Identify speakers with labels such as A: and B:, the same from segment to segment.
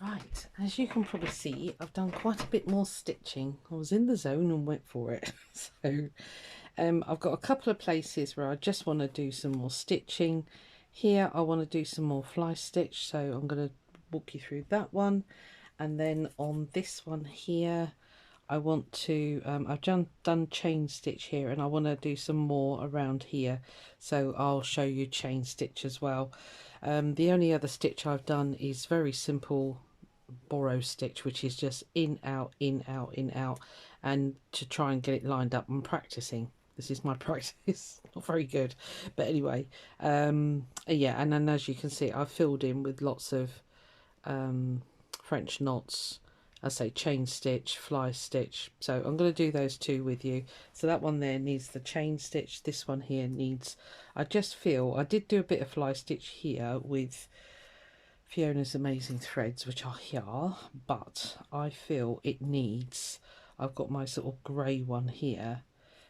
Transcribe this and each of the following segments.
A: Right, as you can probably see, I've done quite a bit more stitching. I was in the zone and went for it. So I've got a couple of places where I just want to do some more stitching. Here I want to do some more fly stitch, so I'm going to walk you through that one. And then on this one here, I want to, I've done chain stitch here, and I want to do some more around here, so I'll show you chain stitch as well. The only other stitch I've done is very simple boro stitch, which is just in, out, in, out, in, out, and to try and get it lined up. I'm practicing. This is my practice. Not very good, but anyway, yeah. And then as you can see, I've filled in with lots of French knots, I say chain stitch, fly stitch. So I'm going to do those two with you. So that one there needs the chain stitch. This one here needs, I just feel, I did do a bit of fly stitch here with Fiona's Amazing Threads, which are here, but I feel it needs, I've got my sort of grey one here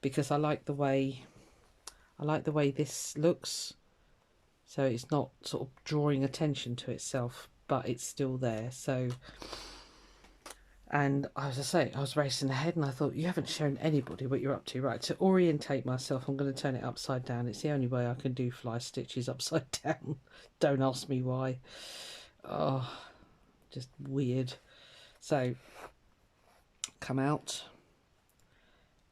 A: because I like the way this looks. So it's not sort of drawing attention to itself, but it's still there. So, and as I say, I was racing ahead and I thought, you haven't shown anybody what you're up to. Right, to orientate myself, I'm going to turn it upside down. It's the only way I can do fly stitches upside down. Don't ask me why. Oh, just weird. So come out,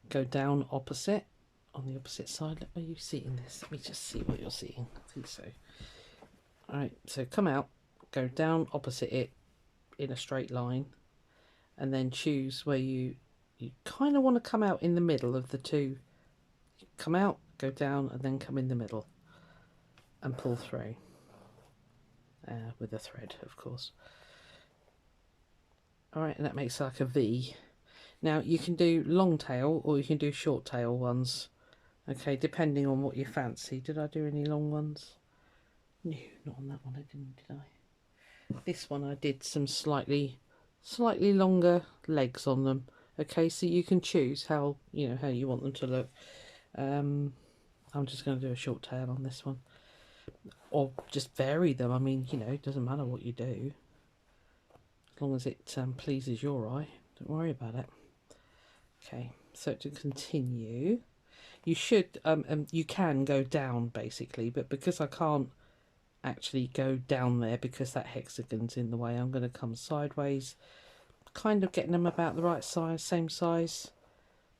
A: go down opposite, on the opposite side. Are you seeing this? Let me just see what you're seeing. I think so. Alright, so come out, go down opposite it in a straight line, and then choose where you kind of want to come out in the middle of the two. Come out, go down, and then come in the middle and pull through with a thread, of course. Alright, and that makes like a V. Now you can do long tail or you can do short tail ones, okay, depending on what you fancy. Did I do any long ones? No, not on that one I didn't, did I? This one I did some slightly longer legs on them. Okay, so you can choose how how you want them to look. I'm just going to do a short tail on this one, or just vary them. I mean, it doesn't matter what you do, as long as it pleases your eye. Don't worry about it. Okay, so to continue, you should you can go down basically, but because I can't actually go down there because that hexagon's in the way, I'm going to come sideways, kind of getting them about the right size, same size.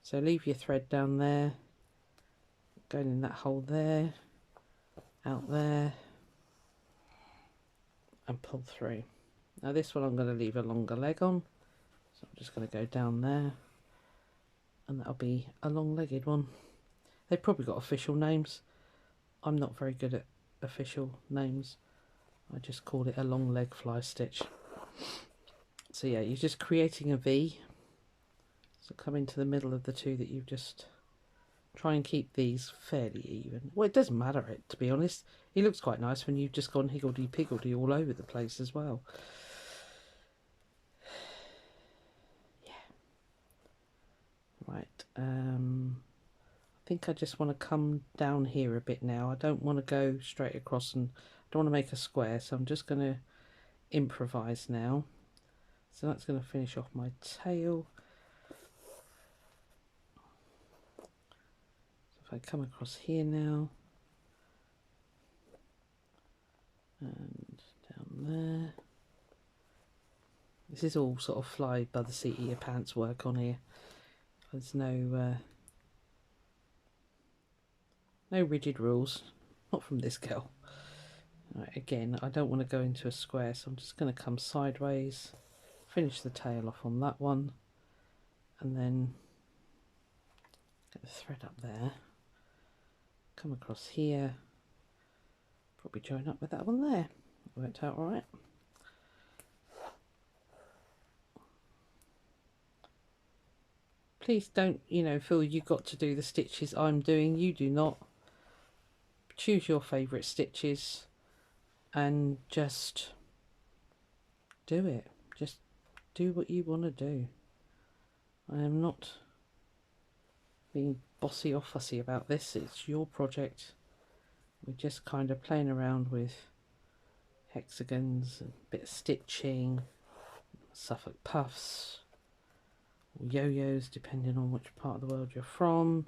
A: So leave your thread down there, going in that hole there, out there, and pull through. Now this one I'm going to leave a longer leg on, so I'm just going to go down there, and that'll be a long-legged one. They've probably got official names. I'm not very good at official names. I just call it a long leg fly stitch. So yeah, you're just creating a V. So come into the middle of the two that you've just, try and keep these fairly even. Well, it doesn't matter, to be honest. It looks quite nice when you've just gone higgledy-piggledy all over the place as well. Yeah. Right. I think I just want to come down here a bit now. I don't want to go straight across, and I don't want to make a square, so I'm just going to improvise now. So that's going to finish off my tail. So if I come across here now, and down there. This is all sort of fly by the seat of your pants work on here. There's no rigid rules, not from this girl. Right, again, I don't want to go into a square, so I'm just going to come sideways, finish the tail off on that one, and then get the thread up there, come across here, probably join up with that one there. It worked out all right. Please don't, feel you've got to do the stitches I'm doing. You do not. Choose your favourite stitches and just do it. Just do what you want to do. I am not being bossy or fussy about this. It's your project. We're just kind of playing around with hexagons, a bit of stitching, Suffolk puffs, or yo-yos, depending on which part of the world you're from.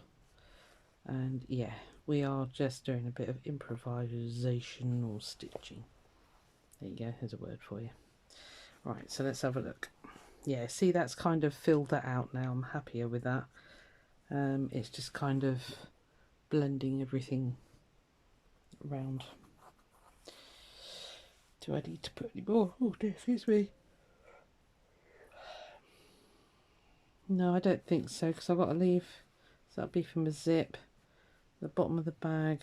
A: And yeah, we are just doing a bit of improvisation or stitching. There you go, there's a word for you. Right, so let's have a look. Yeah, see, that's kind of filled that out now. I'm happier with that. It's just kind of blending everything around. Do I need to put any more? Oh dear, excuse me. No, I don't think so, because I've got to leave. So that'll be from a zip. The bottom of the bag.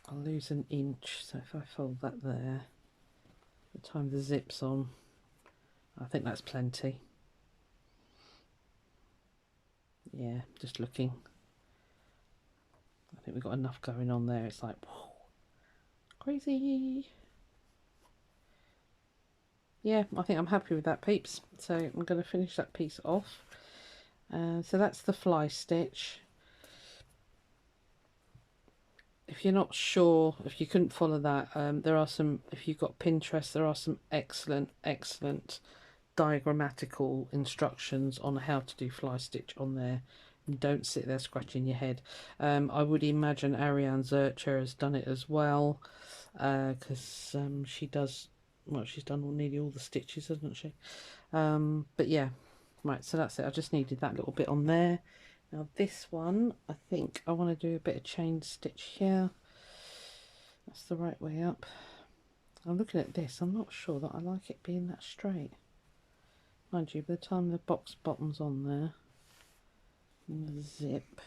A: I'll lose an inch, so if I fold that there, the time the zip's on, I think that's plenty. Yeah, just looking. I think we've got enough going on there. It's like, whoa, crazy. Yeah, I think I'm happy with that, peeps. So I'm going to finish that piece off. So that's the fly stitch. If you're not sure, if you couldn't follow that, there are some, if you've got Pinterest, there are some excellent diagrammatical instructions on how to do fly stitch on there. And don't sit there scratching your head. I would imagine Ariane Zurcher has done it as well, because she does, well, she's done nearly all the stitches, hasn't she? But yeah, right, so that's it. I just needed that little bit on there. Now this one, I think I want to do a bit of chain stitch here. That's the right way up. I'm looking at this, I'm not sure that I like it being that straight. Mind you, by the time the box bottom's on there, and the zip,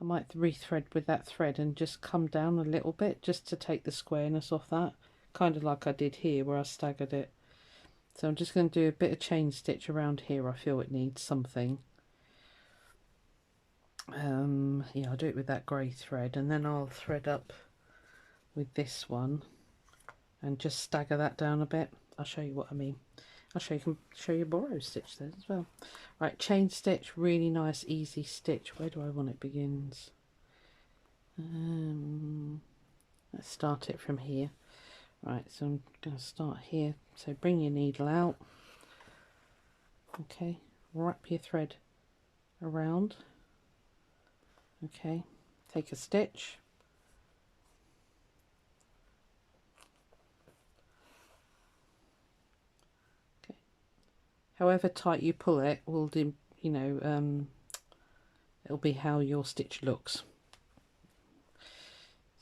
A: I might rethread with that thread and just come down a little bit, just to take the squareness off that. Kind of like I did here, where I staggered it. So I'm just going to do a bit of chain stitch around here. I feel it needs something. Yeah, I'll do it with that grey thread, and then I'll thread up with this one and just stagger that down a bit. I'll show you what I mean. I'll show you boro stitch then as well. Right, chain stitch, really nice, easy stitch. Where do I want it begins? Let's start it from here. Right, so I'm going to start here. So bring your needle out. Okay, wrap your thread around. Okay, take a stitch. Okay, however tight you pull it will do, you know, it'll be how your stitch looks.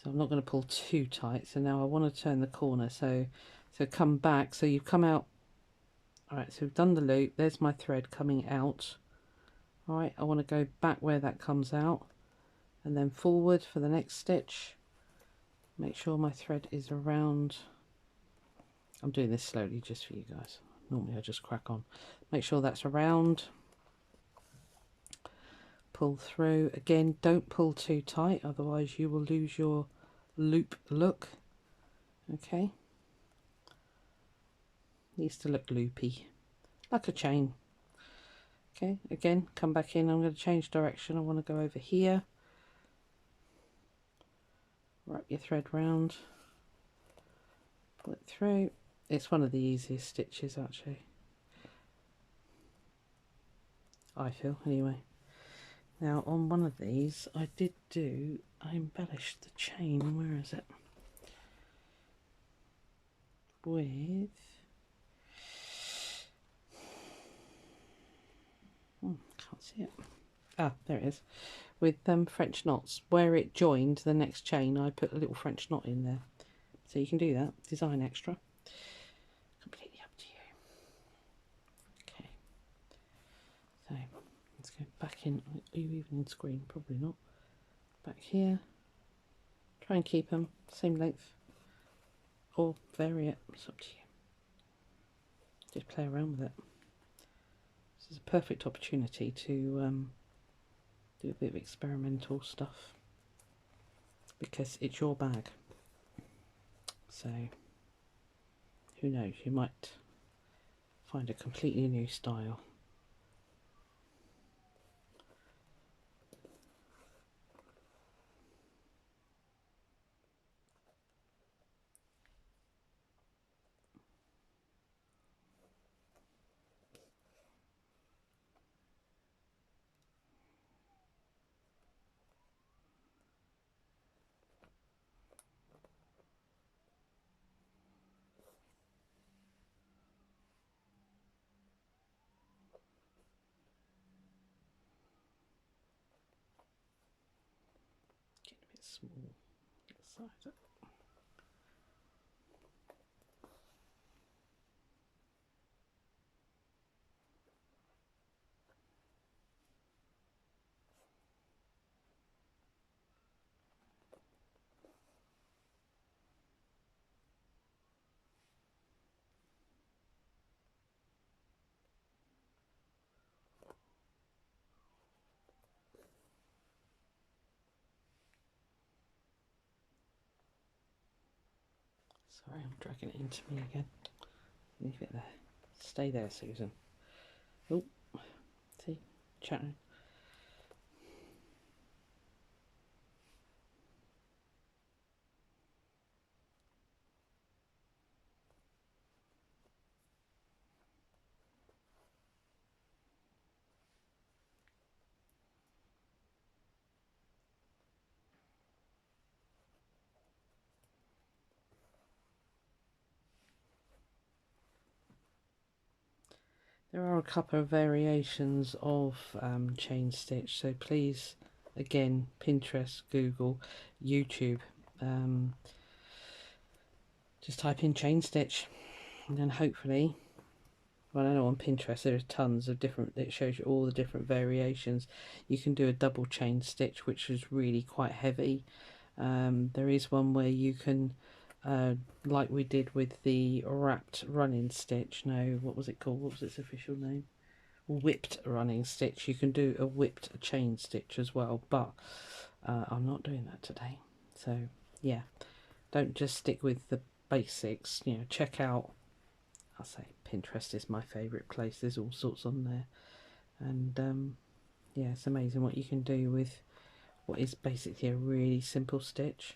A: So I'm not going to pull too tight. So now I want to turn the corner. So come back. So you've come out. All right, so we've done the loop. There's my thread coming out. All right, I want to go back where that comes out, and then forward for the next stitch. Make sure my thread is around. I'm doing this slowly just for you guys. Normally I just crack on. Make sure that's around. Pull through. Again, don't pull too tight, otherwise you will lose your loop look. Okay. Needs to look loopy, like a chain. Okay, again, come back in. I'm going to change direction. I want to go over here. Wrap your thread round. Pull it through. It's one of the easiest stitches actually, I feel, anyway. Now on one of these I embellished the chain. Where is it? With can't see it. Ah, there it is. With French knots. Where it joined the next chain, I put a little French knot in there. So you can do that. Design extra. Completely up to you. Okay. So let's go back in. Are you even in screen? Probably not. Back here. Try and keep them same length, or vary it. It's up to you. Just play around with it. This is a perfect opportunity to do a bit of experimental stuff, because it's your bag. So who knows, you might find a completely new style. small size. Sorry, I'm dragging it into me again. Leave it there. Stay there, Susan. Oh, see, chatting. There are a couple of variations of chain stitch, so please, again, Pinterest, Google, YouTube, just type in chain stitch, and then hopefully, well, I know on Pinterest there's tons of different, it shows you all the different variations. You can do a double chain stitch, which is really quite heavy. There is one where you can, like we did with the wrapped running stitch, no, what was it called, what was its official name? Whipped running stitch. You can do a whipped chain stitch as well, but I'm not doing that today. So yeah, don't just stick with the basics, you know, check out, I'll say Pinterest is my favourite place, there's all sorts on there, and yeah, it's amazing what you can do with what is basically a really simple stitch.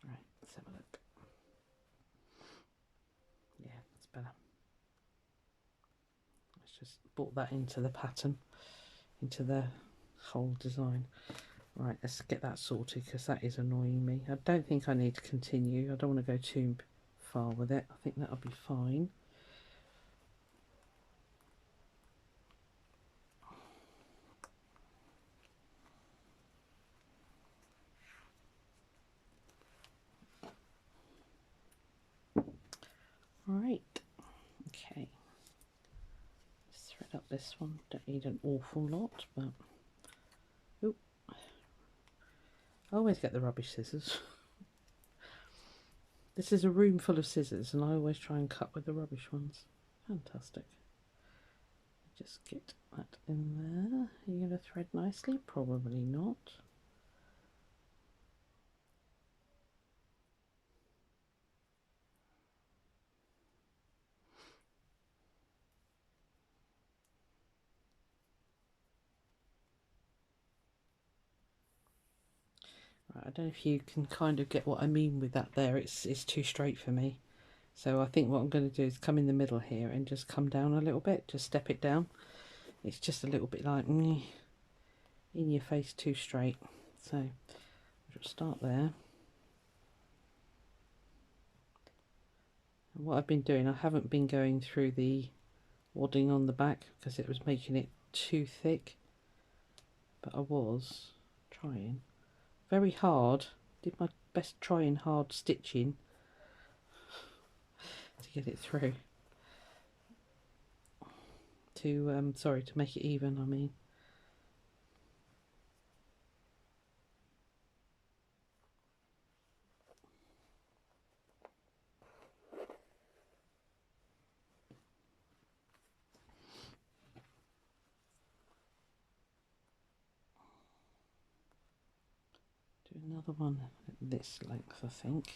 A: Right, let's have a look. Yeah, it's better. Let's just brought that into the pattern, into the whole design. Right, let's get that sorted because that is annoying me. I don't think I need to continue. I don't want to go too far with it. I think that'll be fine. Right, okay. Let's thread up this one. Don't need an awful lot, but oop. I always get the rubbish scissors. This is a room full of scissors and I always try and cut with the rubbish ones. Fantastic. Just get that in there. Are you going to thread nicely? Probably not. Right, I don't know if you can kind of get what I mean with that there. It's too straight for me. So I think what I'm going to do is come in the middle here and just come down a little bit, just step it down. It's just a little bit like in your face, too straight. So I'll start there. And what I've been doing, I haven't been going through the wadding on the back because it was making it too thick. But I was trying very hard, did my best trying hard stitching to get it through. To sorry, to make it even, I mean. Do another one at this length, I think.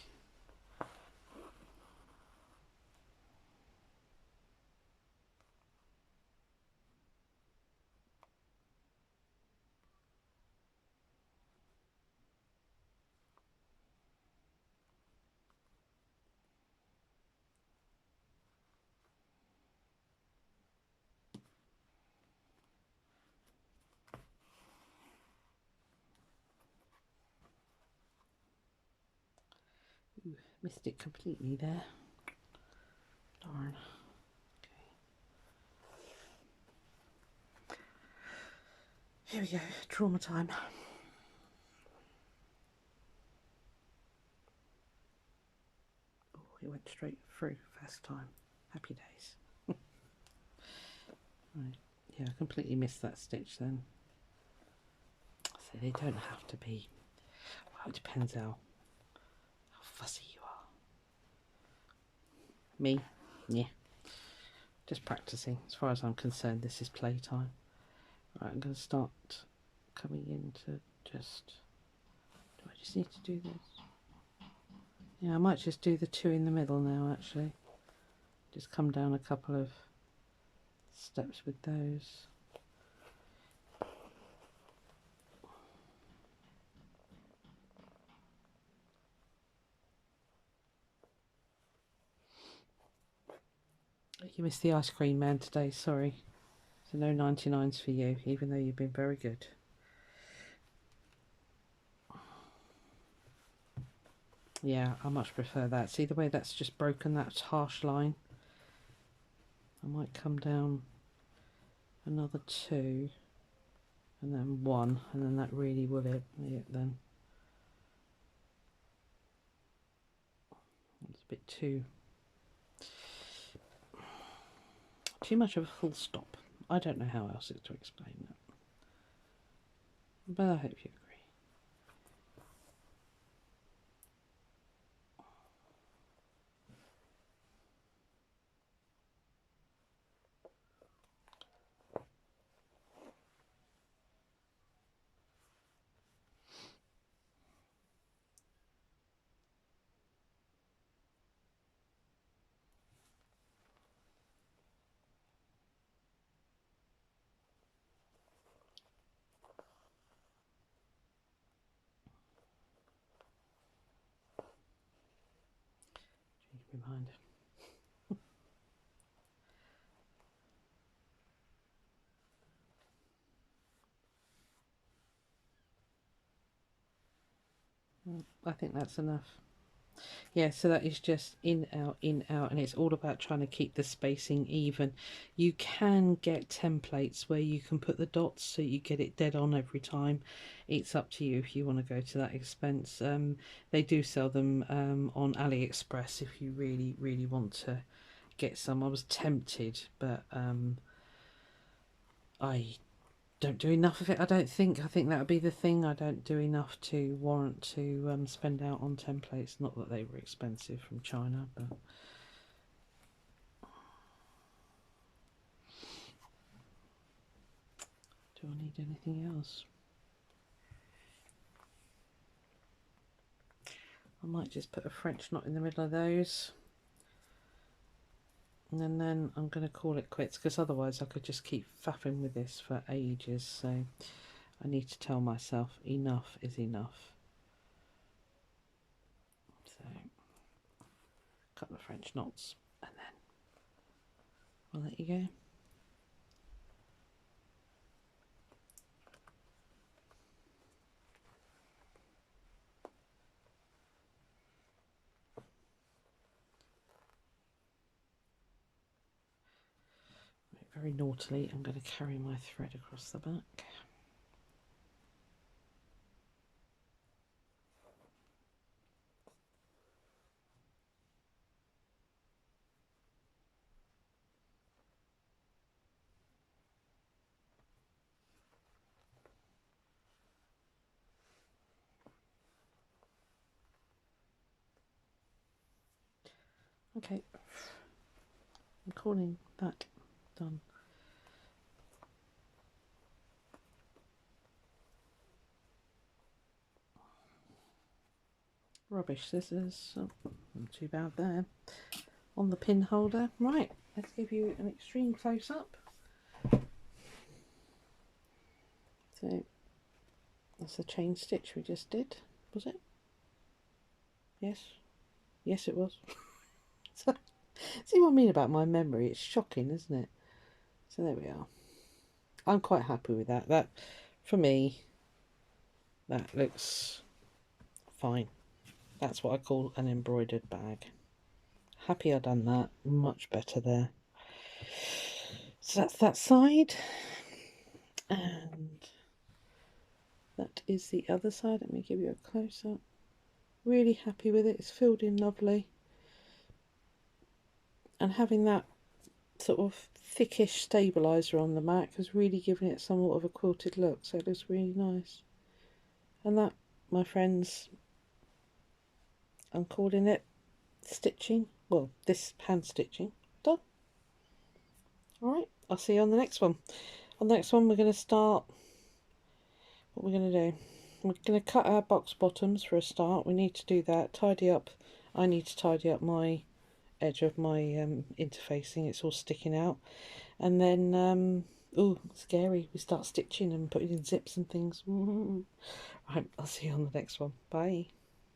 A: Ooh, missed it completely there. Darn. Okay. Here we go, trauma time. Oh, it went straight through first time. Happy days. Right, yeah, I completely missed that stitch then. So they don't have to be, well, it depends how fussy you are. Me? Yeah. Just practicing. As far as I'm concerned, this is playtime. Right, I'm going to start coming into just... Do I just need to do this? Yeah, I might just do the two in the middle now, actually. Just come down a couple of steps with those. You missed the ice cream man today, sorry. So no 99s for you, even though you've been very good. Yeah, I much prefer that. See the way that's just broken that harsh line? I might come down another two and then one, and then that really will it then. It's a bit too much of a full stop. I don't know how else to explain that, but I hope you agree. Change my mind. I think that's enough. Yeah, so that is just in, out, and it's all about trying to keep the spacing even. You can get templates where you can put the dots so you get it dead on every time. It's up to you if you want to go to that expense. They do sell them on AliExpress if you really want to get some. I was tempted, but I don't do enough of it, I don't think. I think that would be the thing. I don't do enough to warrant to spend out on templates. Not that they were expensive from China, but... Do I need anything else? I might just put a French knot in the middle of those. And then I'm going to call it quits, because otherwise I could just keep faffing with this for ages. So I need to tell myself enough is enough. So a couple of French knots and then I'll let you go. Very naughtily, I'm going to carry my thread across the back. Okay, I'm calling that done. Rubbish scissors, oh, not too bad there. On the pin holder. Right, let's give you an extreme close up. So that's the chain stitch we just did, was it? Yes, yes it was. So, see what I mean about my memory? It's shocking, isn't it? So there we are. I'm quite happy with that. That, for me, that looks fine. That's what I call an embroidered bag. Happy I done that. Much better there. So that's that side. And that is the other side. Let me give you a close-up. Really happy with it. It's filled in lovely. And having that sort of thickish stabiliser on the mat has really given it somewhat of a quilted look. So it looks really nice. And that, my friends, I'm calling it stitching. Well, this hand stitching done. Alright, I'll see you on the next one. On the next one we're going to start, what we're going to do, we're going to cut our box bottoms for a start. We need to do that, tidy up, I need to tidy up my edge of my interfacing, it's all sticking out. And then, ooh, scary, we start stitching and putting in zips and things. Right, I'll see you on the next one. Bye.